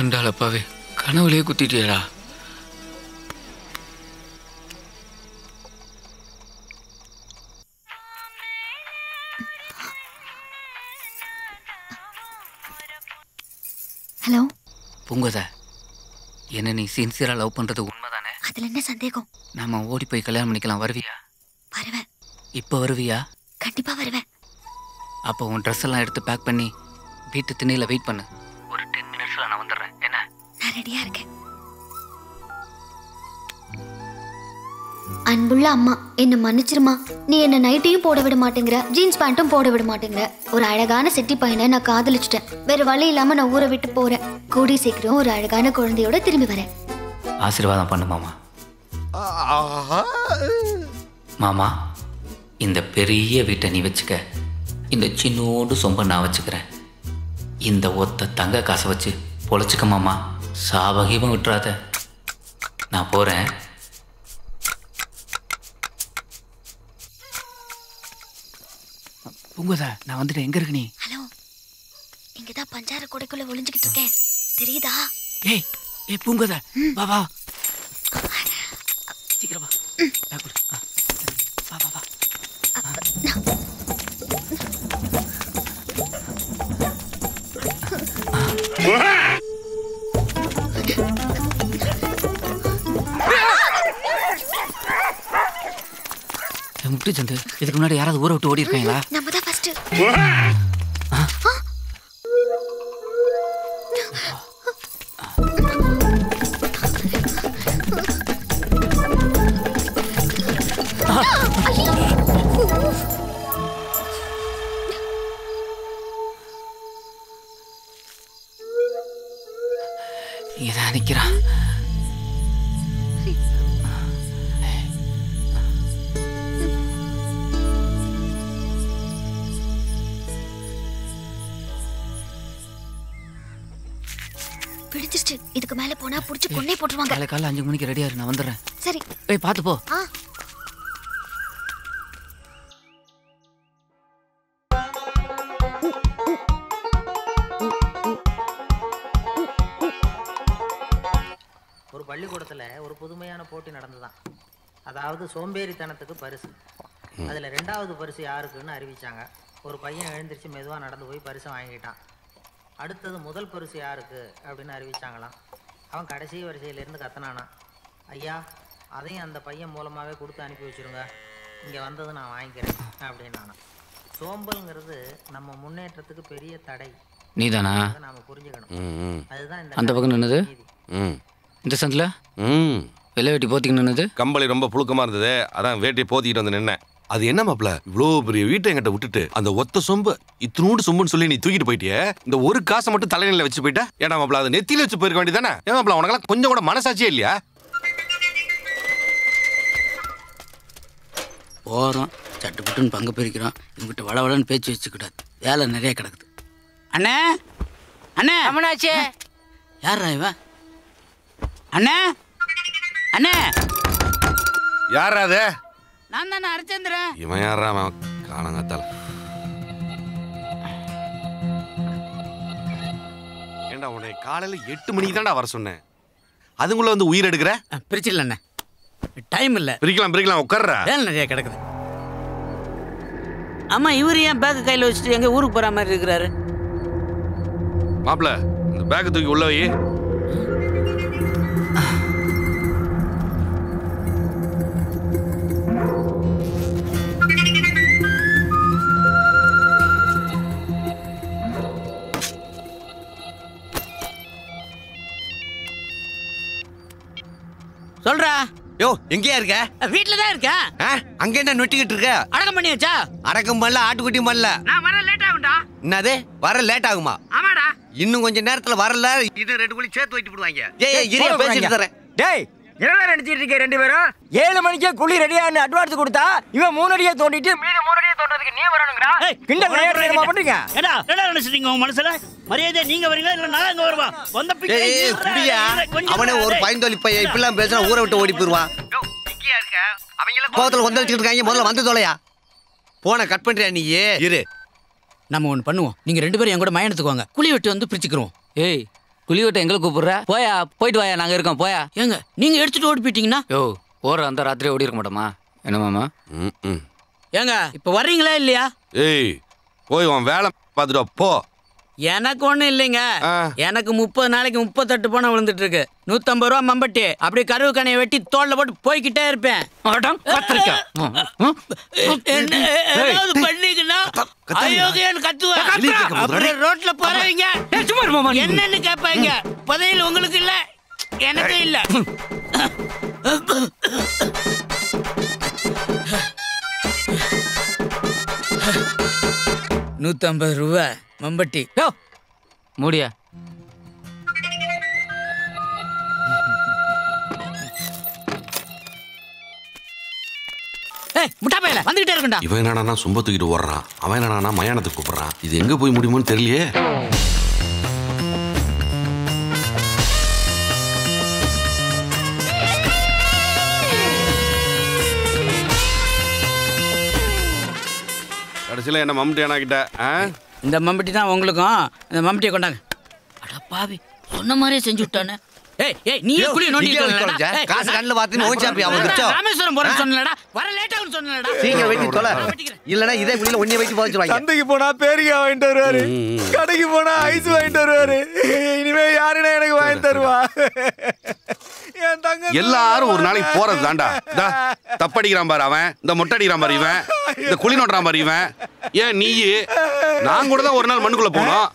அண்டாளப்பாவே கனவுலயே குத்திட்டியடா. Hello Poongothai, என்ன நீ சின்சியரா லவ் பண்றது உண்மைதானே? அதுல என்ன சந்தேகம்? நாம ஓடி போய் கல்யாணம் பண்ணிக்கலாம். வருவியா? வருவேன். இப்ப வருவியா? கண்டிப்பா வருவேன். அப்போ உன் ட்ரெஸ் எல்லாம் எடுத்து பேக் பண்ணி வீட்டு திண்ணையில வெயிட் பண்ணு. ஒரு 10 மினிட்ஸ்ல நான் வந்துடுறேன். என்ன? நான் ரெடியா இருக்கேன். அன்புள்ள அம்மா, என்ன மன்னிச்சிருமா. நீ என்ன நைட்டியும் போட விட மாட்டேங்கிற, ஜீன்ஸ் பேண்ட்டும் போட விட மாட்டேங்கிற. ஒரு அழகான செட்டி பையனை நான் காதலிச்சிட்டேன். வேற வழி இல்லாம நான் ஊரை விட்டு போறேன். கூடி சீக்கிரம் ஒரு அழகான குழந்தையோட திரும்பி வரேன். ஆசீர்வாதம் பண்ணு மாமா. மாமா, இந்த பெரிய வீட்டை நீ வச்சுக்க, இந்த சின்னோடு சொம்ப நான் வச்சுக்கிறேன். இந்த ஒத்த தங்க காசை வச்சு பொழைச்சிக்க மாமா. சாபகீபம் விட்டுறாத. நான் போறேன். பூங்கோதா, நான் வந்துட்டேன். எங்க இருக்கு நீ? ஹலோ, இங்கதான் பஞ்சார கொடைக்குள்ள ஒளிஞ்சுக்கிட்டு இருக்கேன். தெரியுதா? ஏய் ஏய் பூங்கோதா, வா வா சீக்கிரம் வா. வா வா வா. முட்டு சந்து, இதுக்கு முன்னாடி யாராவது ஊரை விட்டு ஓடி இருக்காங்களா? நம்ம தான் ஃபர்ஸ்ட். இங்கதான் நிக்கிறான். பிடிச்சிருச்சு. இதுக்கு மேல போனா புடிச்சு கொன்னே போட்டுருவாங்க. காலை காலை 5 மணிக்கு ரெடியா இரு, நான் வந்துடுறேன். சரி. ஏய் பாத்து போ. ஒரு பள்ளிக்கூடத்தில் ஒரு புதுமையான போட்டி நடந்துதான். அதாவது சோம்பேறித்தனத்துக்கு பரிசு. அதில் 2வது பரிசு யாருக்குன்னு அறிவிச்சாங்க. ஒரு பையன் எழுந்திரிச்சு மெதுவாக நடந்து போய் பரிசை வாங்கிட்டான். அடுத்தது முதல் பரிசு யாருக்கு அப்படின்னு அறிவிச்சாங்களாம். அவன் கடைசி வரிசையிலேருந்து கத்தனானா, ஐயா அதையும் அந்த பையன் மூலமாகவே கொடுத்து அனுப்பி வச்சுருங்க, இங்கே வந்தது நான் வாங்கிக்கிறேன் அப்படின்னானா. சோம்பல்ங்கிறது நம்ம முன்னேற்றத்துக்கு பெரிய தடை. நீதானா? நாம புரிஞ்சுக்கணும். அதுதான் அந்த பக்கம் நின்னது. இந்த சந்தில வெள்ளை வேட்டி போத்திக்கிட்டு நின்னது. கம்பளி ரொம்ப புழுக்கமா இருந்தது, அதான் வேட்டியை போத்திக்கிட்டு வந்து நின்னேன். அது என்ன மாப்ள, இவ்வளோ பெரிய வீட்டை என்கிட்ட விட்டுட்டு அந்த ஒத்த சொம்பு இத்தினூண்டு சொம்புன்னு சொல்லி நீ தூக்கிட்டு போயிட்டியே, இந்த ஒரு காசை மட்டும் தலைநிலை வச்சு போயிட்டா? ஏன்னா மாப்ள, அதை நெத்தியில வச்சு போயிருக்க வேண்டியதானே? ஏன் மாப்ள, உனக்கெல்லாம் கொஞ்சம் கூட மனசாட்சியே இல்லையா? போகிறோம், சட்டுப்பட்டுன்னு பங்கு பிரிக்கிறோம். இவங்கிட்ட வளவளன்னு பேச்சு வச்சுக்கிட்டாது. வேலை நிறைய கிடக்குது. அண்ணே அண்ணே, அம்மனாச்சே. யாரா இவன்? அண்ணே அண்ணே. யாரா அது? நான் தானே ஹரிச்சந்திரன். இவன் யாரா? காலங்காத்தால ஏண்டா உன்னை காலையில 8 மணிக்கு தான்டா வர சொன்னேன். அதுக்குள்ள வந்து உயிர் எடுக்கிற? பிரிச்சிடல அண்ணே, டைம் இல்லை. பிரிக்கலாம் உட்கார்றா. வேலை நிறைய கிடக்குது. ஆமா, இவர் ஏன் பேக் கையில் வச்சுட்டு எங்க ஊருக்கு போற மாதிரி இருக்கிறாரு? மாப்ள, இந்த பேக் தூக்கி உள்ள வை. சொல்றா. யோ, எங்கேயா இருக்க? வீட்டுல தான் இருக்கேன். அங்க என்ன நொட்டிக்கிட்டு இருக்க? அடக்கம் பண்ணியாச்சா? அடக்கம் பண்ணல, ஆட்டுக்குட்டியும் பண்ணல. நான் வர லேட் ஆகும்டா. என்னது, வர லேட் ஆகுமா? ஆமாடா. இன்னும் கொஞ்ச நேரத்துல வரல, இது 2 குழி சேர்த்து வைட்டு போடுவாங்க. ஏய் இரியா, பேசிட்டு தரேன். டேய், என்ன நினைச்சிட்டு இருக்க ரெண்டு பேரும்? 7 மணிக்கே குழி ரெடியான்னு அட்வான்ஸ் கொடுத்தா இவன் 3 அடியே தோண்டிட்டு மீதி 3 அடியே தோண்டறதுக்கு நீ வரணும்ங்கடா. கிண்டல் நேரமா பண்றீங்க? ஏடா என்ன நினைச்சிட்டீங்க உங்க மனசுல? மரியாதை நீங்க வரீங்களா இல்ல நான் அங்க வருவா? வந்த பிச்சை. ஏய் குடியா, அவனே ஒரு பையன்தோலி பைய இப்பலாம் பேசினா ஊரை விட்டு ஓடி போயிடுவான். யோ, இங்கயா இருக்க? அவங்கள கோவத்துல கொந்தளிச்சிட்டு இருக்காங்க. முதல்ல வந்து தொலையா. போன கட் பண்றியா நீ? இரு. நம்ம ஒன்று பண்ணுவோம். நீங்கள் 2 பேரும் என் கூட மயானத்துக்கு வாங்க. குழி வெட்டி வந்து பிரிச்சுக்கிறோம். ஏய் குழி வெட்ட எங்களை கூப்பிடுற? போயா, போயிட்டு வாயா, நாங்கள் இருக்கோம் போயா. ஏங்க நீங்கள் எடுத்துகிட்டு ஓடி போயிட்டீங்கன்னா? யோ ஓடுற அந்த ராத்திரி ஓடி இருக்க மாட்டோமா? என்ன மாமா? ஏங்க இப்போ வர்றீங்களா இல்லையா? ஏய் போய் உன் வேலை பார்த்துட்டு போ. எனக்கு ஒன்றும் இல்லைங்க. எனக்கு 30 நாளைக்கு 38 பணம் விழுந்துட்டு இருக்கு. 150 ரூபா மம்பட்டி. அப்படியே கருவு கணையை வெட்டி தோல்ல போட்டு போய்கிட்டே இருப்பேன். பண்ணீங்கன்னா அயோக்கியன்னு கத்துவேன். ரோட்ல போறவங்க என்னன்னு கேட்பாங்க. பதையில் உங்களுக்கு இல்ல, எனக்கு இல்ல. 150 ரூபா மம்பட்டி. மூடியா? முட்டா பையல வந்துகிட்டே இருக்கா. இவன் என்னடா சொம்ப தூக்கிட்டு ஓடுறான், அவன் என்னடா மயானத்துக்கு கூப்பிடுறான். இது எங்க போய் முடியுமோன்னு தெரியலையே. கடைசியில் என்ன மம்பட்டி அண்ணாக்கிட்ட இந்த மம்பட்டி தான் உங்களுக்கும். இந்த மம்பட்டியை கொண்டாங்க. அட பாவி, சொன்ன மாதிரியே செஞ்சு விட்டானே. காசு கண்ணுல பார்த்து ராமேஸ்வரம் போறேன்னு சொன்னலடா, வர லேட்டா சொன்னலடா. சீக்கிரம் வெட்டி தொலை, இல்லனா இதே குழியில ஒண்ணே வெட்டி போச்சுவாங்க. சந்தைக்கு போனா பேரிக்காய் வாங்கிட்டு வருவாரு, கடைக்கு போனா ஐஸ் வாங்கிட்டு வருவாரு. இனிமே யாருன்னா எனக்கு வாங்கி தருவா? எல்லாரும் ஒரு நாளைக்கு போறது தாண்டா. தப்படிக்கிறான் பாரு அவன், இந்த மொட்டை அடிக்கிறான் பாரு இவன், இந்த குழி நோட்டுறான் பாரு இவன். ஏன் நீ நான் கூட தான் ஒரு நாள் மண்ணுக்குள்ள போனோம்.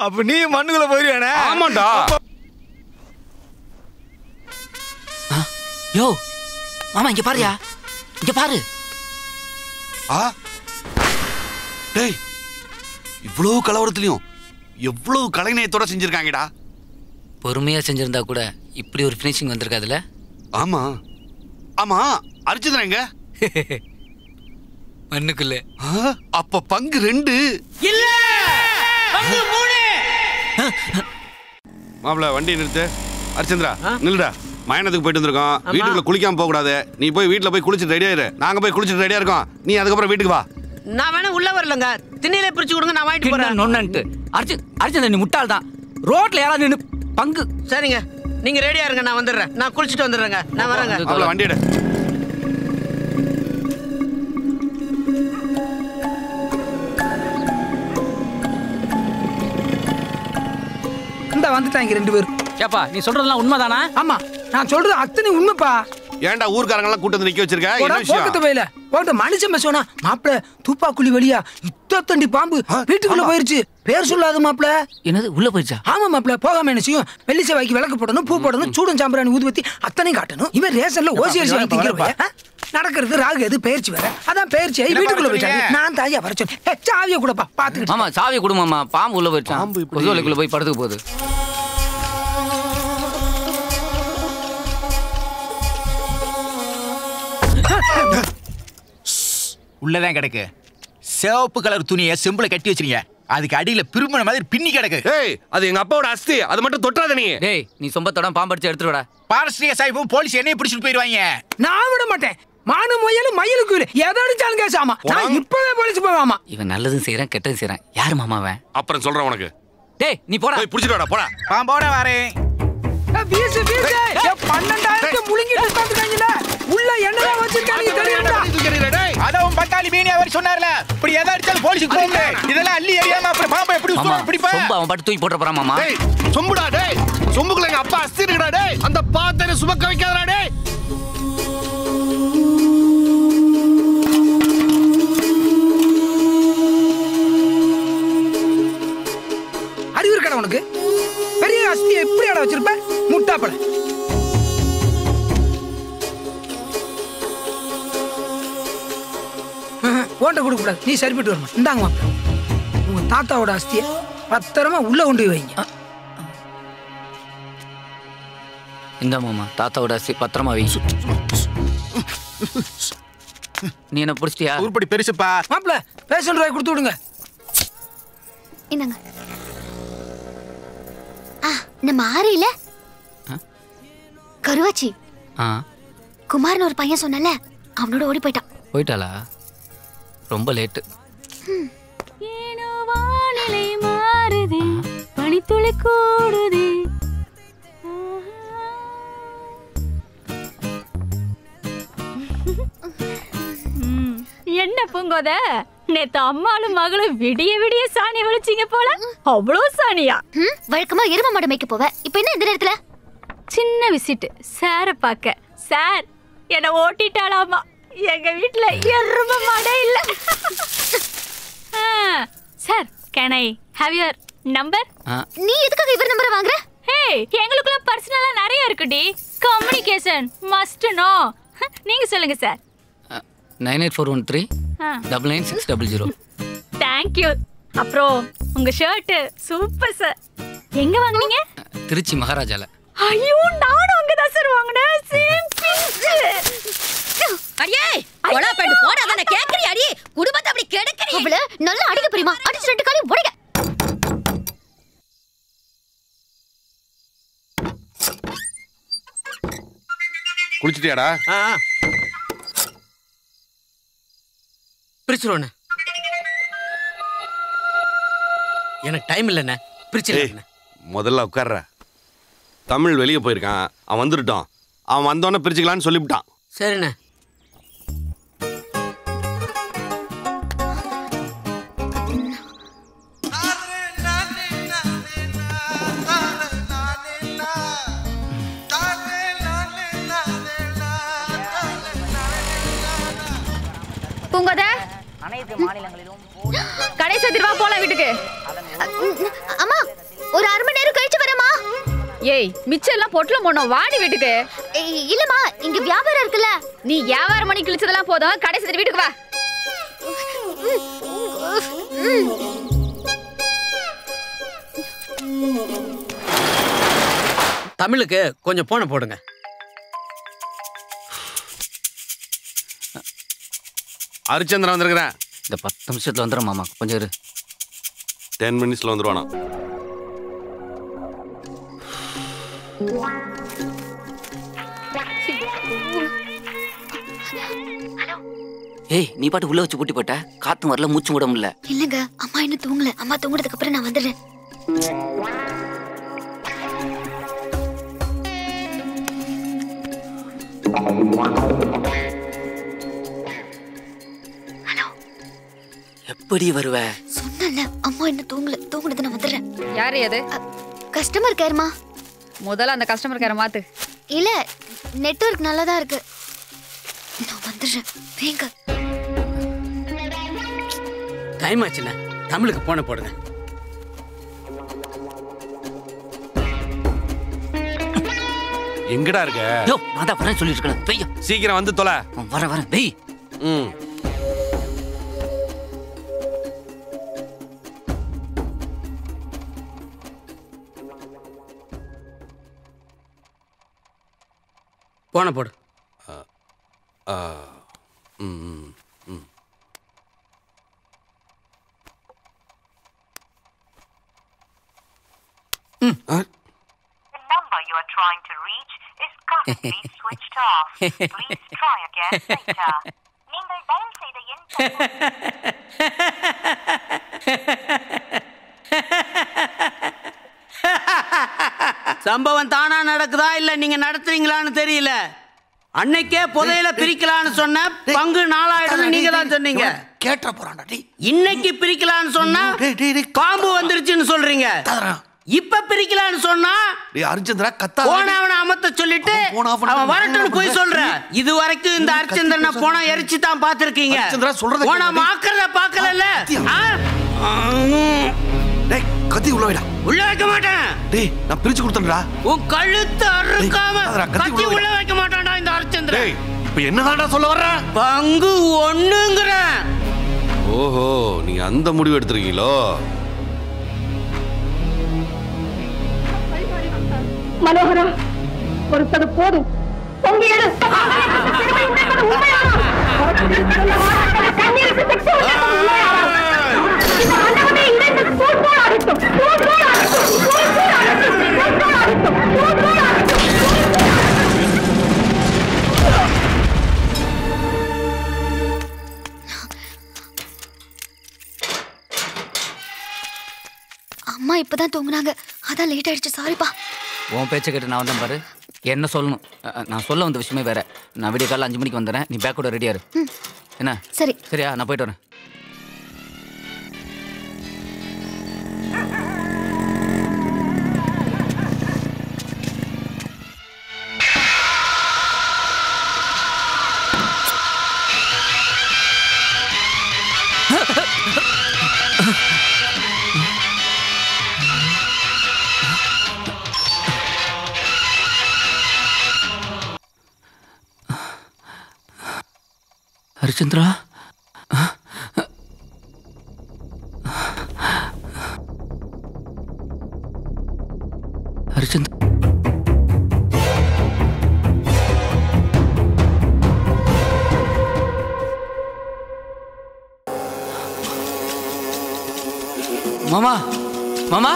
அப்ப நீ மண்ணுக்குள்ள போயிருவானே? ஆமாண்டா. யோ மாமா இங்க பாருயா, இங்க பாரு. டேய் இவ்வளவு கலவரத்துலயும் எவ்வளவு கலைநயத்தோட செஞ்சிருக்காங்கடா. பொறுமையா செஞ்சிருந்தா கூட இப்படி ஒரு ஃபினிஷிங் வந்திருக்காதுல்ல? ஆமா ஆமா. அரிச்சந்திரன் எங்க? மண்ணுக்குள்ள. அப்ப பங்கு 2 இல்ல, பங்கு 3. மாப்ள வண்டி நிறுத்து. அரிச்சந்திரா நில்லுடா. மயானத்துக்கு போயிட்டு வந்திருக்கோம். வீட்டுக்குள்ள குளிக்காம போக கூடாது. நீ போய் வீட்டுல போய் குளிச்சுட்டு ரெடியா இரு. நாங்க போய் குளிச்சுட்டு ரெடியா இருக்கோம். நீ அதுக்கப்புறம் வீட்டுக்கு வா. நான் வேணா உள்ள வரலங்க, திண்ணையில பிரிச்சு கொடுங்க, நான் வாங்கிட்டு போறேன். நொன்னன்ட்டு அரிச்சந்திரன் நீ முட்டாள் தான். ரோட்ல யாராவது நின்னு பங்கு. சரிங்க, நீங்க ரெடியா இருங்க, நான் வந்துடுறேன். நான் குளிச்சுட்டு வந்துடுறேங்க, நான் வரேங்க. மாப்ள வண்டி எடு. இந்த வந்துட்டாங்க 2 பேரும். ஏப்பா நீ சொல்றதெல்லாம் உண்மைதானா? ஆமா, நான் சொல்றது அத்தனை உண்மைப்பா. ஏன்டா ஊர்க்காரங்க எல்லாம் கூட்டு வந்து நிக்க வச்சிருக்க? என்ன விஷயம்? போக்கத்து போயில போட்டு மனுஷன் பேசுவானா? மாப்பிள தூப்பாக்குழி வழியா இத்தண்டி பாம்பு வீட்டுக்குள்ள போயிருச்சு. பேர் சொல்லாத மாப்பிள. என்னது உள்ள போயிடுச்சா? ஆமா மாப்பிள. போகாம என்ன செய்யும்? வெள்ளி செவ்வாய்க்கு விளக்கு போடணும், பூ போடணும், சூடம் சாம்பிராணி ஊதுவத்தி அத்தனையும் காட்டணும். இவன் ரேஷன்ல ஓசி அரிசி வாங்கி திங்கிறப்ப நடக்கிறது ராகு எது பயிற்சி வேற. அதான் பயிற்சி வீட்டுக்குள்ள போயிட்டாங்க. நான் தாயா வர சொன்னேன். சாவியை கூடப்பா பாத்துக்கிட்டு. ஆமா சாவியை கொடுமாமா. பாம்பு உள்ள போயிடுச்சான். கொசுவலைக்குள்ள போய் படுத்துக்கு போகுது. உள்ளதான் கிடக்கு. சிவப்பு கலர் துணியை செம்புல கட்டி வச்சிருங்க. அதுக்கு அடியில பிரிமண மாதிரி பின்னி கிடக்கு. ஏய் அது எங்க அப்பாவோட அஸ்தி. அது மட்டும் தொட்டாத நீ. டேய் நீ சொம்பத்தோட பாம்படிச்சு எடுத்துடா. பாரஸ்ட்ரிய சாஹிபும் போலீஸ் என்னைய பிடிச்சிட்டு போயிடுவாங்க. நான் விட மாட்டேன். மான முயல் மயிலுக்கு எதை அடிச்சாலும் கேசாமா. நான் இப்பவே போலீஸ் போவாமா. இவன் நல்லதும் செய்யறான் கெட்டதும் செய்யறான். யாரு மாமா அவன்? அப்புறம் சொல்றேன் உனக்கு. டேய் நீ போடா. போய் புடிச்சிட்டு வாடா போடா. பாம்போட வரேன். வீசு வீசு. 12,000 முழுங்கிட்டு உட்கார்ந்துட்டாங்கல. உள்ள என்னடா வச்சிருக்காங்க தெரியுமா? அதவும் பட்டாளி மீனி அவர் சொன்னார்ல, இப்படி எதை அடிச்சாலும் போலீஸ்க்கு போங்க. இதெல்லாம் அள்ளி எறியாம அப்புறம் பாம்பை எப்படி பிடிப்பா? சொம்பு அவன் பாட்டு தூக்கி போட்டுற போறான் மாமா. டேய் சொம்புடா டேய். சொம்புக்குள்ள எங்க அப்பா அஸ்தி இருக்குடா டேய். அந்த பாத்தனை சுமக்க வைக்காதடா டேய். அறிவு இருக்கடா உனக்கு? பெரிய அஸ்தியை எப்படி அட வச்சிருப்ப? முட்டாப்பட. ஓண்ட கொடுக்க கூடாது. நீ சரிப்பட்டு வரணும். இந்தாங்க மாப்பிள. உங்க தாத்தாவோட அஸ்தியை பத்திரமா உள்ள கொண்டு போய் வைங்க. இந்த மாமா தாத்தாவோட அஸ்தி பத்திரமா வை. நீ என்ன புடிச்சிட்டியா? உருப்படி பெருசுப்பா. மாப்பிள பேஷண்ட் ரூபாய் கொடுத்து விடுங்க. இந்தாங்க. நம்ம ஆறு இல்ல கருவாச்சி குமார்னு ஒரு பையன் சொன்னல, அவனோட ஓடி போயிட்டான். போயிட்டாளா? ரொம்ப லேட்டு. துள்ளி கூடுதே. என்ன பூங்கோத, நேத்து அம்மாளும் மகளும் விடிய விடிய சாணி வலிச்சிங்க போல. அவ்வளோ சாணியா? வழக்கமா எரும மாடு மேய்க்க போவ, இப்ப என்ன இந்த நேரத்துல? சின்ன விசிட் சார பாக்க. சார் என்ன ஓட்டிட்டாலாமா. எங்க வீட்டுல எரும மாடே இல்ல. Sir, can I have your number? நீ எதுக்காக இவர் நம்பரை வாங்குற? ஹே, எங்களுக்குள்ள பர்சனலா நிறைய இருக்குடி. Communication must know. நீங்க சொல்லுங்க சார். 98413 தேங்க்யூ. அப்புறம் உங்க ஷர்ட் சூப்பர் சார். எங்க வாங்குனீங்க? திருச்சி மகாராஜால. ஐயோ, நானும் அங்கதான் சார் வாங்குனேன். Same piece. அடியே, கொலா பேண்ட் போடாதன கேக்குறீ அடி. குடும்பத்தை அப்படி கெடுக்கறீ. அவள நல்லா அடிக்க பிரிமா. அடிச்சு ரெண்டு காலையும் உடைங்க. குளிச்சிட்டியாடா? பிரிச்சிருவோண்ணே. எனக்கு டைம் இல்லைண்ணே. பிரிச்சிருக்கேன். முதல்ல உட்கார்ற. தமிழ் வெளியே போயிருக்கான், அவன் வந்துட்டான். அவன் வந்தோடனே பிரிச்சுக்கலான்னு சொல்லிவிட்டான். சரிண்ணே. பூங்கோத, அனைத்து மாநிலங்களிலும் கடைசி திருவா போலாம் வீட்டுக்கு. அம்மா, ஒரு 1/2 மணி நேரம் கழிச்சு வரேம்மா. ஏய், மிச்சம் எல்லாம் பொட்டல போனோம். வாடி வீட்டுக்கு. இல்லம்மா, இங்க வியாபாரம் இருக்குல்ல. நீ வியாபாரம் பண்ணி கிழிச்சதெல்லாம் போதும். கடைசி திரு வீட்டுக்கு வா. தமிழுக்கு கொஞ்சம் போன போடுங்க. ஹரிச்சந்திரன் வந்திருக்கிறேன். இந்த 10 நிமிஷத்துல வந்துடும் மாமா, கொஞ்சம் இரு. 10 மினிட்ஸ்ல வந்துருவானா? ஏய், நீ பாட்டு உள்ள வச்சு பூட்டி போட்ட. காத்தும் வரல, மூச்சு விட முடியல. இல்லங்க, அம்மா இன்னும் தூங்கல. அம்மா தூங்குறதுக்கு அப்புறம் நான் வந்துடுறேன். எப்படி வருவ? சொன்னல, அம்மா இன்னும் தூங்கல. தூங்குனது நான் வந்துடுறேன். யாரு அது? கஸ்டமர் கேர்மா. முதல்ல அந்த கஸ்டமர் கேரை மாத்து. இல்ல, நெட்வொர்க் நல்லதா இருக்கு. நான் வந்துடுறேன். வேங்க. டைம் ஆச்சுண்ணே. தமிழுக்கு போன போடுங்க. எங்கடா இருக்க? யோ, நான் தான் வரேன் சொல்லிட்டு இருக்கேன். வெய்யா. சீக்கிரம் வந்து தொலை. வரேன். வெய். போன போடு. number you are trying to reach is currently switched off. Please try again later. நீங்கள் டயல் செய்த எண் சம்பவம் தானா நடக்குதா இல்ல நீங்க நடத்துறீங்களான்னு தெரியல. அன்னைக்கே புதையில பிரிக்கலான்னு சொன்ன பங்கு 4000 நீங்க தான் சொன்னீங்க. கேட்ட போறான்டா டேய். இன்னைக்கு பிரிக்கலான்னு சொன்னா பாம்பு வந்துருச்சுன்னு சொல்றீங்க. இப்ப பிரிக்கலான்னு சொன்னா டேய் அர்ச்சந்திரா கத்தா. போனவன அமத்த சொல்லிட்டு அவன் வரட்டுன்னு போய் சொல்ற. இது வரைக்கும் இந்த அர்ச்சந்திரனை போனா எரிச்சு தான் பாத்திருக்கீங்க. அர்ச்சந்திரா சொல்றத போனா மாக்கறத பார்க்கலல்ல. டேய் கத்தி உள்ள வைடா. உள்ள வைக்க மாட்டேன். டேய் நான் பிரிச்சு கொடுத்தேன்டா. உன் கழுத்து அறுக்காம கத்தி உள்ள வைக்க மாட்டான்டா இந்த அர்ச்சந்திரன். டேய் இப்போ என்னதான்டா சொல்ல வர்ற? பங்கு ஒண்ணுங்கறேன். ஓஹோ, நீங்க அந்த முடிவு எடுத்துறீங்களோ? மனோகரா, பொறுத்தது போதும். பொங்கியது அம்மா இப்பதான் தூங்குனாங்க, அதான் லேட் ஆயிடுச்சு. சாரிப்பா. உன் பேச்சை கேட்டு நான் வந்தேன் பாரு. என்ன சொல்லணும்? நான் சொல்ல வந்த விஷயமே வேற. நான் விடிய காலைல 5 மணிக்கு வந்துடுறேன். நீ பேக்கோட ரெடியா இரு. என்ன? சரி. சரியா? நான் போயிட்டு வரேன். ஹரிச்சந்திரா, ஹரிச்சந்திரா, மாமா, மாமா,